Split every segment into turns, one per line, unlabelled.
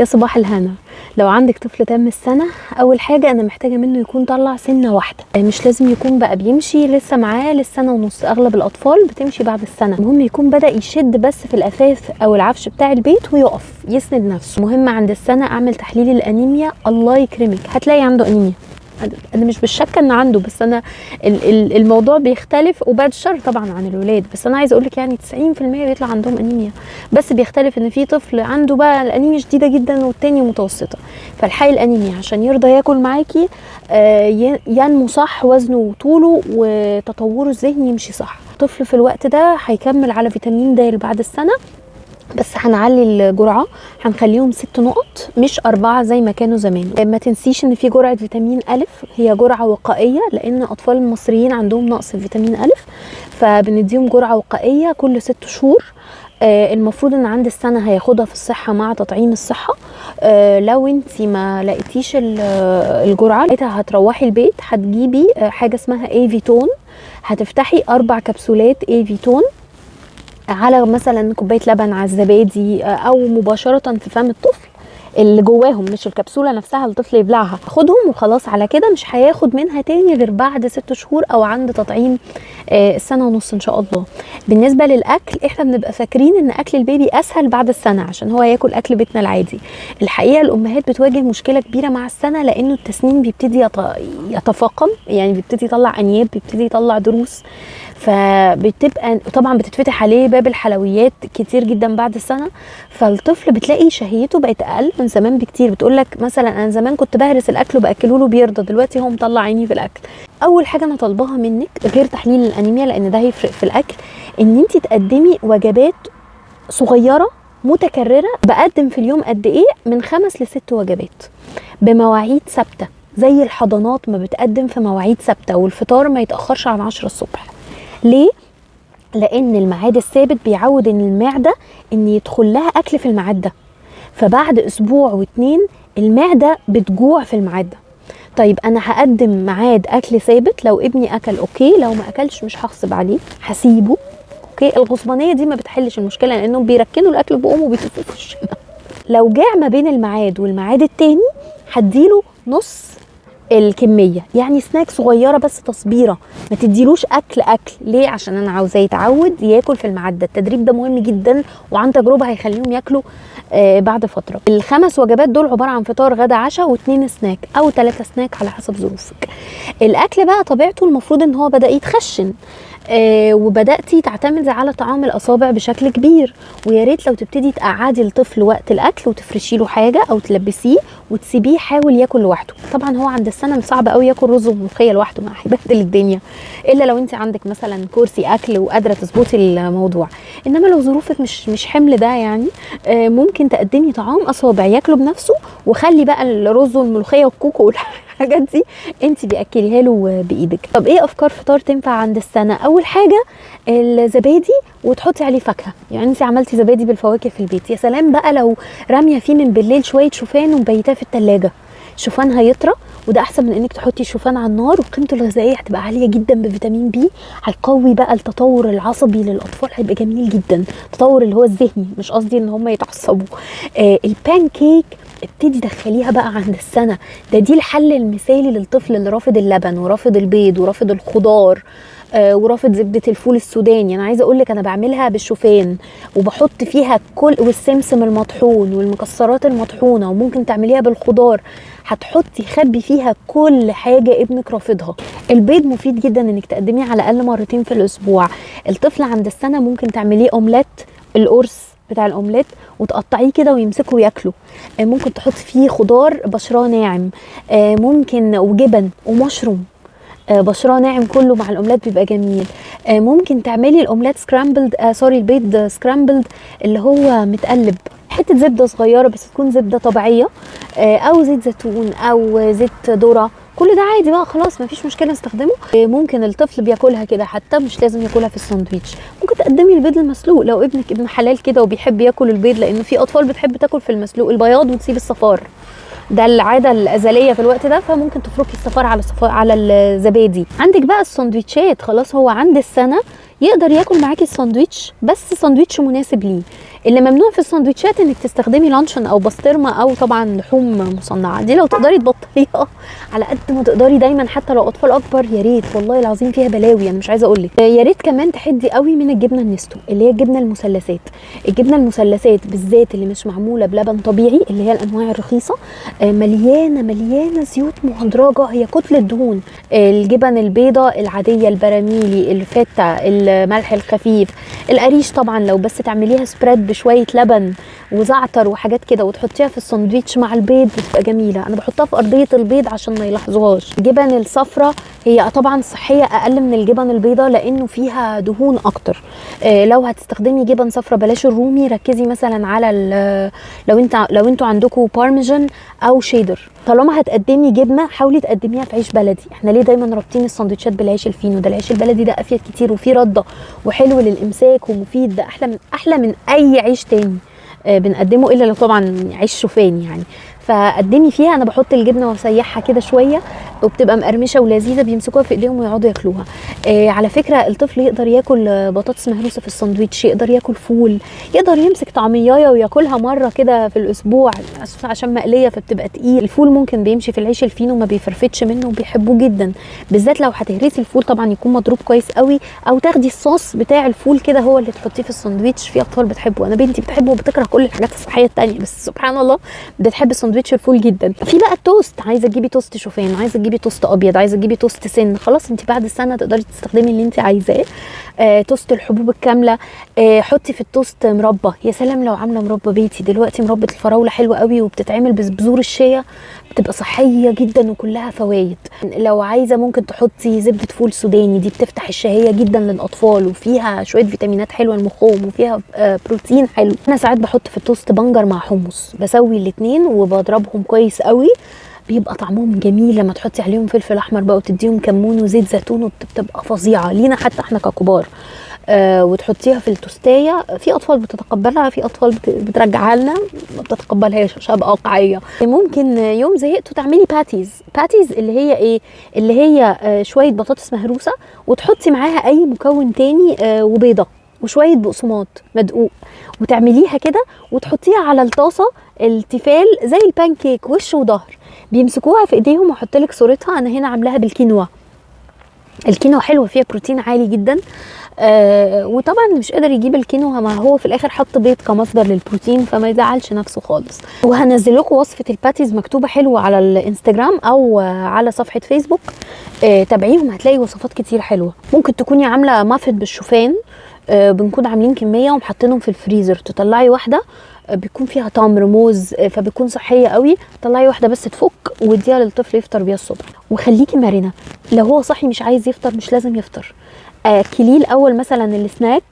يا صباح الهنا. لو عندك طفل تم السنة، أول حاجة أنا محتاجة منه يكون طلع سنة واحدة، مش لازم يكون بقى بيمشي لسه معاه للسنة ونص، أغلب الأطفال بتمشي بعد السنة. المهم يكون بدأ يشد بس في الأثاث أو العفش بتاع البيت ويقف يسند نفسه. مهم عند السنة أعمل تحليل الأنيميا، الله يكرمك هتلاقي عنده أنيميا. انا مش بالشك ان عنده، بس انا الموضوع بيختلف، وبعد الشر طبعا عن الولاد، بس انا عايزه اقول لك يعني 90% بيطلع عندهم انيميا، بس بيختلف ان في طفل عنده بقى الانيميا شديده جدا والتاني متوسطه. فالحقي الانيميا عشان يرضى ياكل معاكي، ينمو صح، وزنه وطوله وتطوره الذهني يمشي صح. طفل في الوقت ده هيكمل على فيتامين د بعد السنه، بس هنعلي الجرعه، هنخليهم 6 نقط مش 4 زي ما كانوا زمان. ما تنسيش ان في جرعه فيتامين أ، هي جرعه وقائيه لان اطفال المصريين عندهم نقص فيتامين أ، فبنديهم جرعه وقائيه كل 6 شهور. المفروض ان عند السنه هياخدها في الصحه مع تطعيم الصحه. لو انتي ما لقيتيش الجرعه هتروحي البيت هتجيبي حاجه اسمها اي فيتون، هتفتحي 4 كبسولات اي فيتون على مثلا كوبايه لبن على الزبادي، او مباشره في فم الطفل اللي جواهم، مش الكبسوله نفسها الطفل يبلعها. خدهم وخلاص، على كده مش هياخد منها تاني غير بعد 6 شهور او عند تطعيم السنه ونص ان شاء الله. بالنسبه للاكل، احنا بنبقى فاكرين ان اكل البيبي اسهل بعد السنه عشان هو ياكل اكل بيتنا العادي. الحقيقه الامهات بتواجه مشكله كبيره مع السنه، لانه التسنين بيبتدي يتفاقم، يعني بيبتدي يطلع انياب، بيبتدي يطلع ضروس، فبتبقى طبعا بتتفتح عليه باب الحلويات كتير جدا بعد السنه. فالطفل بتلاقي شهيته بقت اقل من زمان بكتير. بتقولك مثلا انا زمان كنت بهرس الاكل وباكله له بيرضى، دلوقتي هو مطلع عيني في الاكل. اول حاجه انا طالباها منك غير تحليل الانيميا لان ده هيفرق في الاكل، ان انت تقدمي وجبات صغيره متكرره. بقدم في اليوم قد ايه؟ من 5 ل6 وجبات بمواعيد ثابته، زي الحضانات ما بتقدم في مواعيد ثابته، والفطار ما يتاخرش عن 10 الصبح. ليه؟ لان الميعاد الثابت بيعود ان المعده ان يدخل لها اكل في الميعاد ده، فبعد اسبوع و2 المعده بتجوع في الميعاد ده. طيب انا هقدم ميعاد اكل ثابت، لو ابني اكل اوكي، لو ما اكلش مش هغصب عليه، هسيبه اوكي. الغصبانيه دي ما بتحلش المشكله لانهم بيركنوا الاكل بقهم وبيتفوا في وشنا. لو جاع ما بين الميعاد والميعاد التاني هديله نص الكميه، يعني سناك صغيره بس تصبيره، ما تديلوش اكل. ليه؟ عشان انا عاوزاه يتعود ياكل في الميعاد ده. التدريب ده مهم جدا، وعن تجربه هيخليهم ياكلوا بعد فتره. ال5 وجبات دول عباره عن فطار غدا عشاء و2 سناك او 3 سناك على حسب ظروفك. الاكل بقى طبيعته المفروض ان هو بدا يتخشن، وبداتي تعتمدي على طعام الاصابع بشكل كبير، ويا ريت لو تبتدي تقعدي الطفل وقت الاكل وتفرشي له حاجه او تلبسيه وتسيبيه يحاول ياكل لوحده. طبعا هو عند السنه صعب قوي ياكل رز وملوخيه لوحده، ما هيبهدل الدنيا، الا لو انت عندك مثلا كرسي اكل وقادره تظبطي الموضوع. انما لو ظروفك مش حمل ده، يعني ممكن تقدمي طعام اصابع ياكله بنفسه، وخلي بقى الرز والملوخيه والكوكو والحاجات دي انت بياكليها له بايدك. طب ايه افكار فطار تنفع عند السنه؟ اول حاجه الزبادي وتحطي عليه فاكهه، يعني انت عملتي زبادي بالفواكه في البيت، يا سلام بقى لو راميه فيه من بالليل شويه شوفان ومبيتاه في الثلاجه، الشوفان هيطرى، وده احسن من انك تحطي الشوفان على النار، وقيمته الغذائيه هتبقى عاليه جدا بفيتامين بي، هيقوي بقى التطور العصبي للاطفال، هيبقى جميل جدا. التطور اللي هو الذهني، مش قصدي ان هم يتعصبوا. البان كيك ابتدي دخليها بقى عند السنه، دي الحل المثالي للطفل اللي رافض اللبن ورافض البيض ورافض الخضار ورافض زبده الفول السوداني. انا عايزه اقول لك انا بعملها بالشوفان وبحط فيها كل، والسمسم المطحون والمكسرات المطحونه، وممكن تعمليها بالخضار، هتحطي خبي فيها كل حاجه ابنك رافضها. البيض مفيد جدا انك تقدميه على الاقل 2 مرات في الاسبوع. الطفل عند السنه ممكن تعمليه اومليت، القرص بتاع الاومليت وتقطعيه كده ويمسكه وياكله. ممكن تحط فيه خضار بشراه ناعم، ممكن وجبن ومشروم بشراه ناعم كله مع الاومليت بيبقى جميل. ممكن تعملي الاومليت سكرامبلد، البيض سكرامبلد اللي هو متقلب، حته زبده صغيره بس تكون زبده طبيعيه، او زيت زيتون او زيت ذره، كل ده عادي بقى خلاص مفيش مشكله نستخدمه. ممكن الطفل بياكلها كده، حتى مش لازم ياكلها في الساندويتش. ممكن تقدمي البيض المسلوق لو ابنك ابن حلال كده وبيحب ياكل البيض، لانه في اطفال بتحب تاكل في المسلوق البياض وتسيب الصفار، ده العاده الازليه في الوقت ده، فممكن تفركي الصفار على الزبادي. عندك بقى الساندويتشات، خلاص هو عند السنه يقدر ياكل معاكي الساندويتش، بس ساندويتش مناسب ليه. اللي ممنوع في السندوتشات انك تستخدمي لانشون او بسطرمه او طبعا لحوم مصنعه، دي لو تقدري تبطليها على قد ما تقدري دايما، حتى لو اطفال اكبر يا ريت والله العظيم فيها بلاوي انا مش عايزه اقول لك. يا ريت كمان تحدي قوي من الجبنه النستو اللي هي الجبنه المثلثات. الجبنه المثلثات بالذات اللي مش معموله بلبن طبيعي، اللي هي الانواع الرخيصه، مليانه زيوت مهدرجه، هي كتله دهون. الجبن البيضاء العاديه، البراميلي، الفته، الملح الخفيف، القريش طبعا لو بس تعمليها سبريد بشويه لبن وزعتر وحاجات كده وتحطيها في الساندويتش مع البيض بتبقى جميله. انا بحطها في ارضيه البيض عشان ما يلاحظوهاش. الجبن الصفراء هي طبعا صحيه اقل من الجبن البيضاء لانه فيها دهون اكتر. لو هتستخدمي جبن صفراء بلاش الرومي، ركزي مثلا على لو انتوا عندكم بارميجان او شيدر. طالما هتقدمي جبنه حاولي تقدميها في عيش بلدي. احنا ليه دايما رابطين السندوتشات بالعيش الفينو؟ ده العيش البلدي ده افيد كتير وفيه رده وحلو للامساك ومفيد، ده احلى من اي عيش تاني بنقدمه، الا لو طبعا عيش شوفان يعني. فقدمي فيها. انا بحط الجبنه واسيحها كده شويه وبتبقى مقرمشه ولذيذه، بيمسكوها في ايديهم ويقعدوا ياكلوها. على فكره الطفل يقدر ياكل بطاطس مهروسه في الساندوتش، يقدر ياكل فول، يقدر يمسك طعميايه وياكلها مره كده في الاسبوع عشان مقليه فبتبقى تقيل. الفول ممكن بيمشي في العيش الفينو، ما بيفرفتش منه وبيحبوه جدا، بالذات لو هتهرسي الفول طبعا يكون مضروب كويس قوي، او تاخدي الصوص بتاع الفول كده هو اللي تحطيه في الساندوتش. في اطفال بتحبه، انا بنتي بتحبه وبتكره كل الحاجات الصحيه التانية، بس سبحان الله بتحب ساندوتش الفول جدا. في بقى التوست، عايزه تجيبي توست شوفان، عايزه تجيبي توست ابيض، عايزه تجيبي توست سن، خلاص انت بعد السنه تقدري تستخدمي اللي انت عايزاه. توست الحبوب الكامله. حطي في التوست مربى، يا سلام لو عامله مربى بيتي. دلوقتي مربى الفراوله حلوه قوي وبتتعمل بذور الشيا، بتبقى صحيه جدا وكلها فوائد. لو عايزه ممكن تحطي زبده فول سوداني، دي بتفتح الشهيه جدا للاطفال وفيها شويه فيتامينات حلوه لمخهم وفيها بروتين حلو. انا ساعات بحط في التوست بنجر مع حمص، بسوي الاثنين وبضربهم كويس قوي، بيبقى طعمهم جميل لما تحطي عليهم فلفل احمر بقى وتديهم كمون وزيت زيتون، وبتبقى فظيعه لينا حتى احنا ككبار. وتحطيها في التوستايه. في اطفال بتتقبلها، في اطفال بترجعها لنا ما بتتقبلهاش عشان ابقى واقعيه. ممكن يوم زهقتوا تعملي باتيز اللي هي ايه؟ اللي هي شويه بطاطس مهروسه وتحطي معاها اي مكون تاني وبيضه وشويه بقسماط مدقوق، وتعمليها كده وتحطيها على الطاسه التيفال زي البانكيك وش وظهر، بيمسكوها في ايديهم. واحط لك صورتها، انا هنا عاملاها بالكينوا. الكينوا حلوه فيها بروتين عالي جدا. وطبعا اللي مش قادر يجيب الكينوا ما هو في الاخر حط بيض كمصدر للبروتين، فما يزعلش نفسه خالص. وهنزل لكم وصفه الباتيز مكتوبه حلوه على الانستجرام او على صفحه فيسبوك، تابعيهم هتلاقي وصفات كتير حلوه. ممكن تكوني عامله مافت بالشوفان، بنكون عاملين كميه ومحطينهم في الفريزر، تطلعي واحده بيكون فيها تمر موز فبتكون صحيه قوي، طلعي واحده بس تفك واديها للطفل يفطر بيها الصبح. وخليكي مرنه، لو هو صحي مش عايز يفطر مش لازم يفطر. كليه الاول مثلا السناك،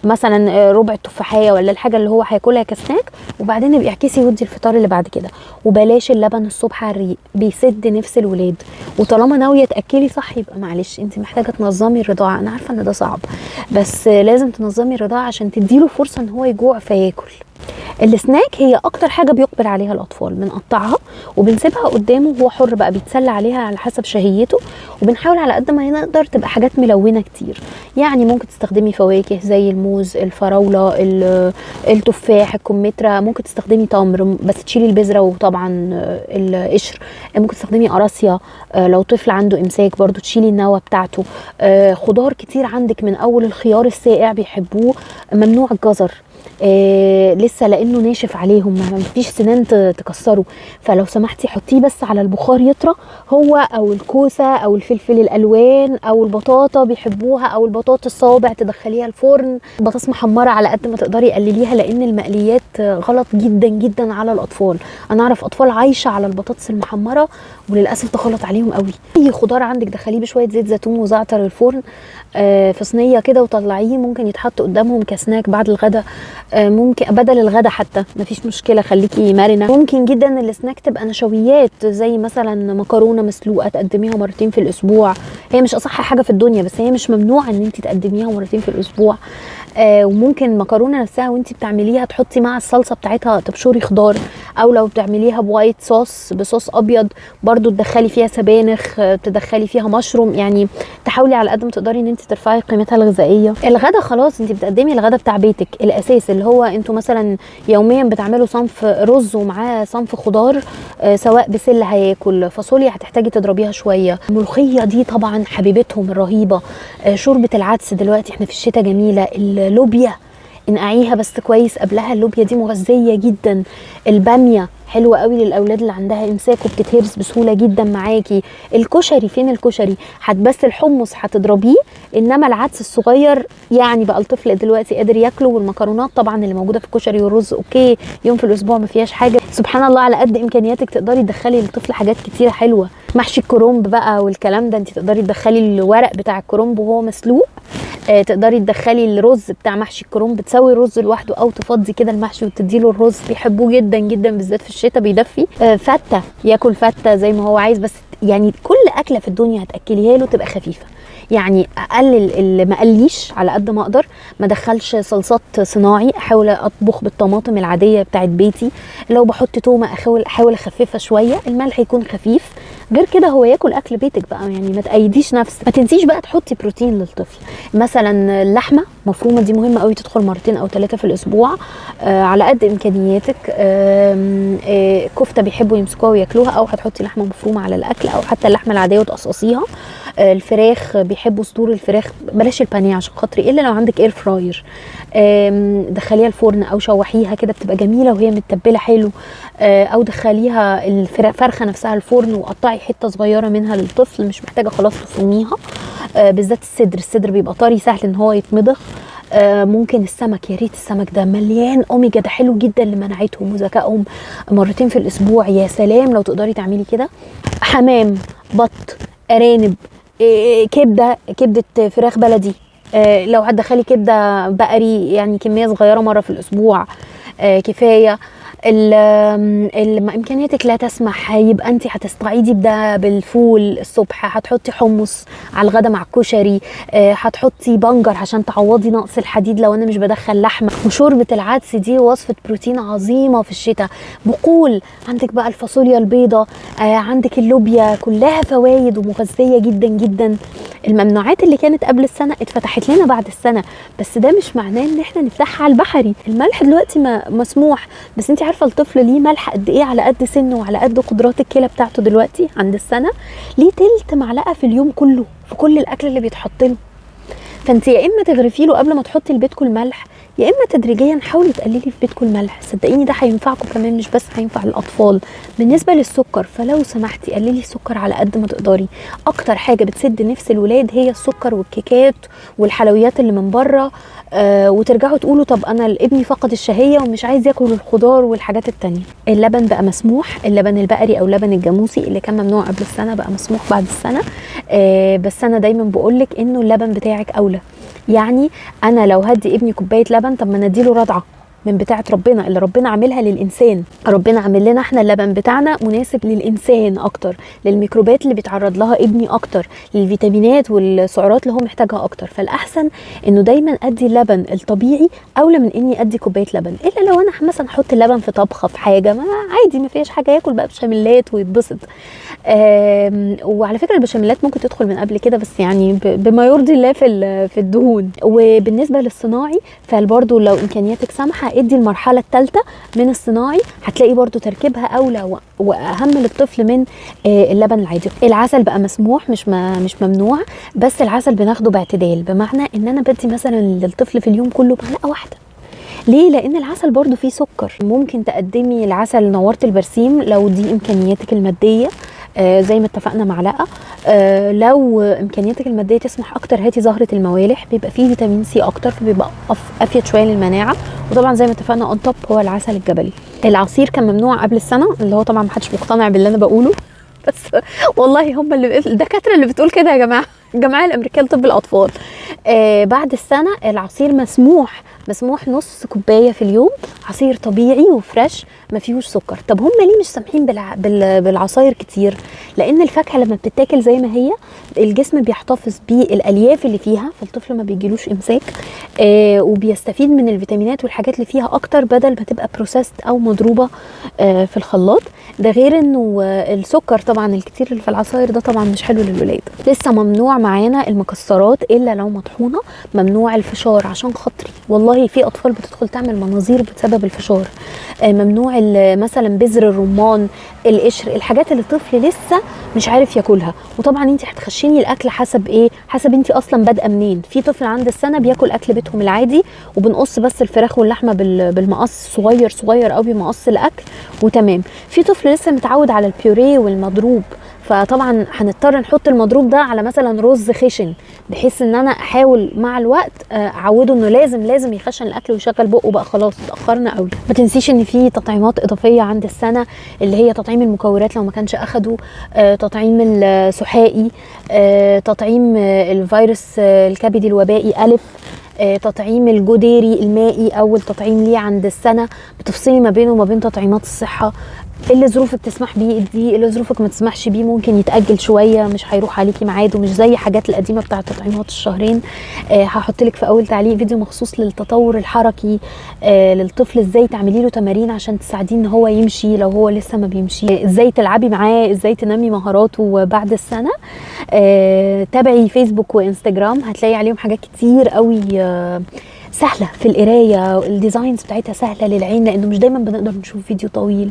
مثلا ربع التفاحيه ولا الحاجه اللي هو هياكلها كسناك، وبعدين ابقي اعكسي ودي الفطار اللي بعد كده. وبلاش اللبن الصبح على الريق، بيسد نفس الولاد. وطالما ناويه تاكلي صح يبقى معلش انت محتاجه تنظمي الرضاعه. انا عارفه ان ده صعب بس لازم تنظمي الرضاعه عشان تديله فرصه ان هو يجوع فياكل. السناك هي اكتر حاجه بيقبل عليها الاطفال، بنقطعها وبنسيبها قدامه وهو حر بقى بيتسلى عليها على حسب شهيته، وبنحاول على قد ما نقدر تبقى حاجات ملونه كتير. يعني ممكن تستخدمي فواكه زي الموز، الفراوله، التفاح، الكمثرى، ممكن تستخدمي تمر بس تشيلي البذره وطبعا القشر، ممكن تستخدمي قراصيا لو طفل عنده امساك برضو تشيلي النوى بتاعته. خضار كتير عندك من اول الخيار الساقع بيحبوه، ممنوع الجزر لسه لانه ناشف عليهم، ما فيش سنان تكسره، فلو سمحتي حطيه بس على البخار يطرى، هو او الكوسه او الفلفل الالوان او البطاطا بيحبوها، او البطاطا الصوابع تدخليها الفرن. بطاطس محمره على قد ما تقدري قلليها لان المقليات غلط جدا جدا على الاطفال. انا اعرف اطفال عايشه على البطاطس المحمره وللاسف ده غلط عليهم قوي. اي خضار عندك دخليه بشويه زيت زيتون وزعتر الفرن في صينيه كده وطلعيه، ممكن يتحط قدامهم كسناك بعد الغداء، ممكن بدل الغدا حتى مفيش مشكله، خليكي مرنه. ممكن جدا السناك تبقى نشويات زي مثلا مكرونه مسلوقه تقدميها مرتين في الاسبوع، هي مش اصح حاجه في الدنيا بس هي مش ممنوع ان انت تقدميها مرتين في الاسبوع. وممكن مكرونه نفسها وانت بتعمليها تحطي مع الصلصه بتاعتها تبشري خضار، او لو بتعمليها بوايت صوص بصوص ابيض برضو تدخلي فيها سبانخ، تدخلي فيها مشروم، يعني تحاولي على قد ما تقدري ان انت ترفعي قيمتها الغذائيه. الغدا خلاص انت بتقدمي الغدا بتاع بيتك الاساس، اللي هو انتوا مثلا يوميا بتعملوا صنف رز ومعاه صنف خضار، سواء بسله هياكل، فاصوليا هتحتاجي تضربيها شويه، الملوخيه دي طبعا حبيبتهم الرهيبه، شوربه العدس دلوقتي احنا في الشتاء جميله، اللوبيا انقعيها بس كويس قبلها، اللوبيا دي مغذيه جدا، الباميه حلوه قوي للاولاد اللي عندها امساك وبتتهرس بسهوله جدا معاكي، الكشري فين الكشري؟ بس الحمص هتضربيه، انما العدس الصغير يعني بقى الطفل دلوقتي قادر ياكله، والمكرونات طبعا اللي موجوده في الكشري والرز اوكي يوم في الاسبوع ما فيهاش حاجه، سبحان الله على قد امكانياتك تقدري تدخلي للطفل حاجات كتيره حلوه. محشي الكرنب بقى والكلام ده، انت تقدري تدخلي الورق بتاع الكرنب وهو مسلوق، تقدري تدخلي الرز بتاع محشي الكرنب، تسوي الرز لوحده او تفضي كده المحشي وتديله الرز، بيحبوه جدا جدا بالذات في الشتاء بيدفي. فته ياكل فته زي ما هو عايز، بس يعني كل اكله في الدنيا هتاكليها له تبقى خفيفه، يعني اقلل اللي ما قليش على قد ما اقدر، ما ادخلش صلصات صناعي، احاول اطبخ بالطماطم العاديه بتاعت بيتي، لو بحط تومه احاول اخففها شويه، الملح يكون خفيف، غير كده هو ياكل اكل بيتك بقى، يعني ما تقيديش نفسك. ما تنسيش بقى تحطي بروتين للطفل، مثلا اللحمه مفرومه دي مهمه قوي، تدخل مرتين او 3 في الاسبوع على قد امكانياتك. كفته بيحبوا يمسكوها وياكلوها، او هتحطي لحمه مفرومه على الاكل، او حتى اللحمه العاديه وتقصقصيها. الفراخ بيحبوا صدور الفراخ، بلاش البانيه عشان خاطري، الا لو عندك اير فراير دخليها الفرن او شوحيها كده بتبقى جميله وهي متبله حلو، او دخليها الفرخه نفسها الفرن وقطعي حته صغيره منها للطفل، مش محتاجه خلاص تفرميها. بالذات الصدر بيبقى طري سهل ان هو يتمضغ. ممكن السمك، يا ريت السمك ده مليان اوميجا، ده حلو جدا لمناعتهم وذكائهم، مرتين في الاسبوع يا سلام لو تقدري تعملي كده. حمام، بط، ارانب، كبده فراخ بلدي، لو هتدخلي كبده بقري يعني كميه صغيره مره في الاسبوع كفايه. امكانياتك لا تسمح يبقى انت هتستعيدي بده بالفول الصبح، هتحطي حمص على الغدا مع الكشري، هتحطي بنجر عشان تعوضي نقص الحديد لو انا مش بدخل لحمه. وشوربه العدس دي وصفه بروتين عظيمه في الشتاء. بقول عندك بقى الفاصوليا البيضاء، عندك اللوبيا، كلها فوائد ومغذيه جدا جدا. الممنوعات اللي كانت قبل السنه اتفتحت لنا بعد السنه، بس ده مش معناه ان احنا نفتحها على البحري. الملح دلوقتي مسموح، بس انت عارفه الطفل ليه ملح قد ايه على قد سنه وعلى قد قدرات الكلى بتاعته دلوقتي عند السنه، ليه تلت معلقه في اليوم كله في كل الاكل اللي بيتحط له. فانت يا اما تغرفي له قبل ما تحطي لبيتكم الملح، يا اما تدريجيا حاولي تقللي في بيتكم الملح، صدقيني ده هينفعكم كمان، مش بس هينفع الاطفال. بالنسبه للسكر فلو سمحتي قللي السكر على قد ما تقدري، اكتر حاجه بتسد نفس الولاد هي السكر والكيكات والحلويات اللي من بره، وترجعوا تقولوا طب انا ابني فقد الشهيه ومش عايز ياكل الخضار والحاجات التانية. اللبن بقى مسموح، اللبن البقري او لبن الجاموسي اللي كان ممنوع قبل السنه بقى مسموح بعد السنه. بس انا دايما بقولك انه اللبن بتاعك اولى، يعني انا لو هدي ابني كوبايه لبن طب ما نديله رضعه من بتاعه ربنا اللي ربنا عاملها للانسان. ربنا عامل لنا احنا اللبن بتاعنا مناسب للانسان اكتر، للميكروبات اللي بيتعرض لها ابني اكتر، للفيتامينات والسعرات اللي هو محتاجها اكتر. فالاحسن انه دايما ادي اللبن الطبيعي اولى من اني ادي كوبايه لبن، الا لو انا مثلا احط اللبن في طبخه في حاجه ما عادي ما فيهاش حاجه، ياكل بقى بشاميلات ويتبسط. وعلى فكره البشاميلات ممكن تدخل من قبل كده، بس يعني بما يرضي الله في الدهون. وبالنسبه للصناعي فبرضه لو امكانياتك سامحه ادي المرحله الثالثه من الصناعي، هتلاقي برضه تركيبها اولى واهم للطفل من اللبن العادي. العسل بقى مسموح مش ممنوع، بس العسل بناخده باعتدال، بمعنى ان انا بدي مثلا للطفل في اليوم كله معلقه واحده. ليه؟ لان العسل برضو فيه سكر. ممكن تقدمي العسل نوارة البرسيم لو دي امكانياتك الماديه، زي ما اتفقنا معلقه. لو امكانياتك الماديه تسمح اكتر هاتي زهره الموالح، بيبقى فيه فيتامين سي اكتر فبيبقى افيد شويه للمناعه. وطبعا زي ما اتفقنا اون توب هو العسل الجبلي. العصير كان ممنوع قبل السنه، اللي هو طبعا محدش مقتنع باللي انا بقوله، بس والله هم الدكاتره اللي بتقول كده يا جماعه، الجمعيه الامريكيه لطب الاطفال. بعد السنه العصير مسموح مسموح نص كوبايه في اليوم عصير طبيعي وفريش ما فيهوش سكر. طب هم ليه مش سامحين بالعصاير كتير؟ لان الفاكهه لما بتتاكل زي ما هي الجسم بيحتفظ بالالياف اللي فيها، فالطفل ما بيجيلوش امساك، وبيستفيد من الفيتامينات والحاجات اللي فيها اكتر بدل ما تبقى بروسيست او مضروبه في الخلاط. ده غير انه السكر طبعا الكتير اللي في العصاير ده طبعا مش حلو للولاد. لسه ممنوع معانا المكسرات الا لو مطحونه، ممنوع الفشار عشان خاطري والله في اطفال بتدخل تعمل مناظير بسبب الفشار. ممنوع مثلا بذر الرمان، القشر، الحاجات اللي الطفل لسه مش عارف ياكلها. وطبعا انت هتخشيني الاكل حسب ايه؟ حسب انت اصلا بادئه منين. في طفل عند السنه بياكل اكل بيتهم العادي وبنقص بس الفراخ واللحمه بالمقص صغير قوي مقص الاكل وتمام. في طفل لسه متعود على البيوريه والمضروب، فطبعا هنضطر نحط المضروب ده على مثلا رز خشن، بحيث ان انا احاول مع الوقت اعوده انه لازم يخشن الاكل ويشغل بقه بقى. خلاص اتاخرنا قوي. ما تنسيش ان في تطعيمات اضافيه عند السنه، اللي هي تطعيم المكورات لو ما كانش اخده، تطعيم السحائي، تطعيم الفيروس الكبدي الوبائي الف، تطعيم الجدري المائي اول تطعيم ليه عند السنه. بتفصلي ما بينه وما بين تطعيمات الصحه. اللي ظروفك تسمح بيه اديه، اللي ظروفك ما تسمحش بيه ممكن يتاجل شويه، مش هيروح عليكي ميعاد، ومش زي حاجات القديمه بتاعه تطعيمات الشهرين. هحط لك في اول تعليق فيديو مخصوص للتطور الحركي للطفل، ازاي تعملي له تمارين عشان تساعديه ان هو يمشي لو هو لسه ما بيمشي، ازاي تلعبي معاه، ازاي تنمي مهاراته بعد السنه. تابعي فيسبوك وانستجرام هتلاقي عليهم حاجات كتير قوي سهله في القرايه، الديزاينز بتاعتها سهله للعين لانه مش دايما بنقدر نشوف فيديو طويل.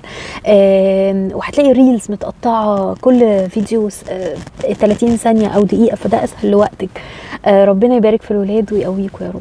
وهتلاقي ريلز متقطعه كل فيديو 30 ثانيه او دقيقه، فده اسهل لوقتك. ربنا يبارك في الولاد ويقويكم يا رب.